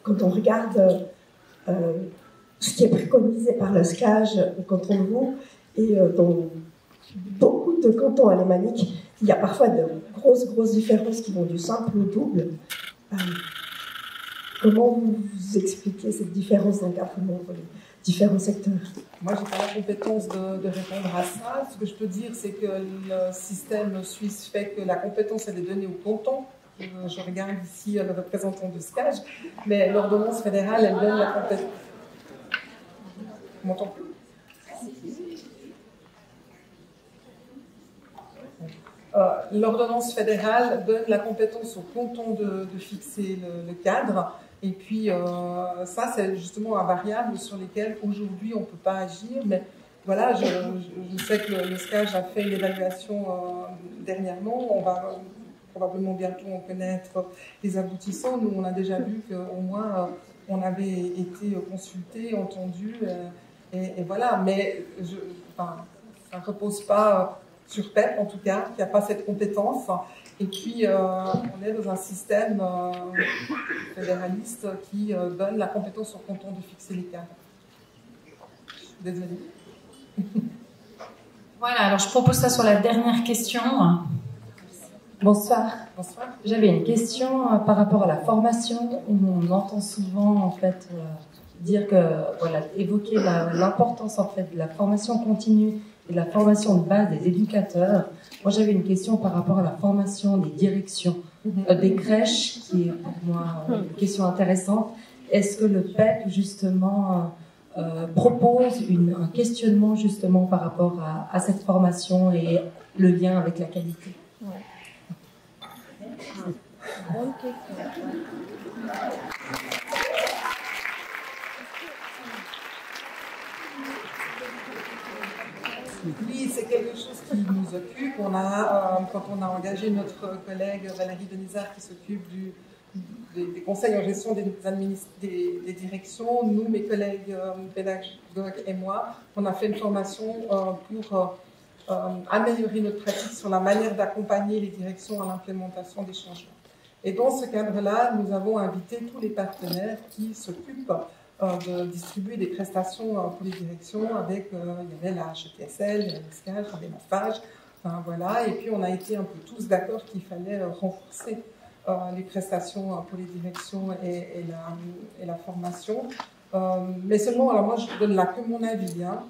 quand on regarde ce qui est préconisé par le SCAGE au canton de Vaud, et dans beaucoup de cantons alémaniques, il y a parfois de grosses différences qui vont du simple au double. Comment vous expliquez cette différence d'encadrement pour les différents secteurs? Moi, je n'ai pas la compétence de répondre à ça. Ce que je peux dire, c'est que le système suisse fait que la compétence, elle est donnée au canton. Je regarde ici le représentant de SCAGE, mais l'ordonnance fédérale, elle donne la compétence. On m'entend plus? L'ordonnance fédérale donne la compétence au canton de fixer le cadre. Et puis, ça, c'est justement un variable sur lesquels aujourd'hui on ne peut pas agir, mais voilà, je sais que le SCAGE a fait une évaluation dernièrement. On va probablement bientôt en connaître les aboutissants. Nous, on a déjà vu qu'au moins, on avait été consulté, entendu, et voilà. Mais ça ne repose pas sur PEP, en tout cas, qui n'a pas cette compétence. Et puis, on est dans un système fédéraliste qui donne la compétence au canton de fixer les cadres. Désolée. Voilà, alors je propose ça sur la dernière question. Bonsoir. Bonsoir. J'avais une question par rapport à la formation. On entend souvent en fait dire que voilà, évoquer l'importance en fait de la formation continue et de la formation de base des éducateurs. Moi, j'avais une question par rapport à la formation des directions des crèches, qui est pour moi une question intéressante. Est-ce que le PEP justement propose un questionnement justement par rapport à cette formation et le lien avec la qualité? Bonne question. Oui, c'est quelque chose qui nous occupe. On a, quand on a engagé notre collègue Valérie Denisard qui s'occupe des conseils en gestion des directions, nous, mes collègues pédagogues et moi, on a fait une formation pour améliorer notre pratique sur la manière d'accompagner les directions à l'implémentation des changements. Et dans ce cadre-là, nous avons invité tous les partenaires qui s'occupent de distribuer des prestations pour les directions avec, il y avait la HETSL, il y avait le SCAGE, il y avait la FAGE, enfin, voilà, et puis on a été un peu tous d'accord qu'il fallait renforcer les prestations pour les directions et la formation. Mais seulement, alors moi je donne là que mon avis, hein.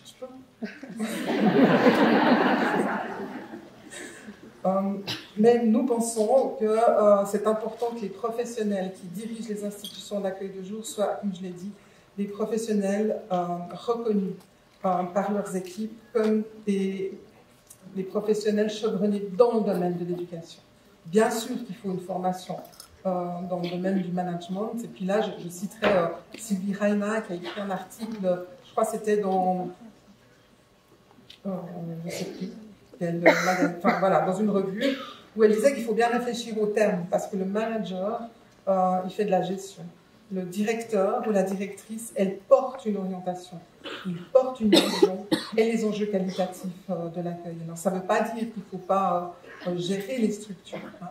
Je peux mais nous pensons que c'est important que les professionnels qui dirigent les institutions d'accueil de jour soient, comme je l'ai dit, des professionnels reconnus par leurs équipes comme des professionnels chevronnés dans le domaine de l'éducation. Bien sûr qu'il faut une formation dans le domaine du management. Et puis là, je citerai Sylvie Reina qui a écrit un article, je crois que c'était dans... je ne sais plus. Enfin, voilà, dans une revue où elle disait qu'il faut bien réfléchir aux termes parce que le manager, il fait de la gestion. Le directeur ou la directrice, elle porte une orientation, il porte une vision et les enjeux qualitatifs de l'accueil. Alors, ça ne veut pas dire qu'il ne faut pas gérer les structures. Hein.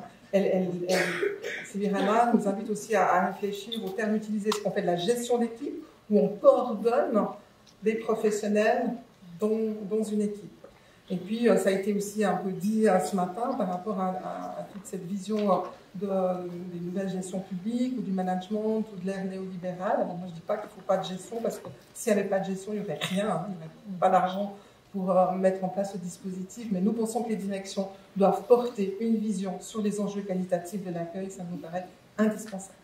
Sylvie Rana nous invite aussi à réfléchir aux termes utilisés. Est-ce qu'on fait de la gestion d'équipe ou on coordonne des professionnels dans une équipe? Et puis, ça a été aussi un peu dit ce matin par rapport à toute cette vision des nouvelles gestions publiques ou du management ou de l'ère néolibérale. Alors, moi, je ne dis pas qu'il ne faut pas de gestion parce que s'il n'y avait pas de gestion, il n'y aurait rien. Hein, il n'y aurait pas d'argent pour mettre en place ce dispositif. Mais nous pensons que les directions doivent porter une vision sur les enjeux qualitatifs de l'accueil. Ça nous paraît indispensable.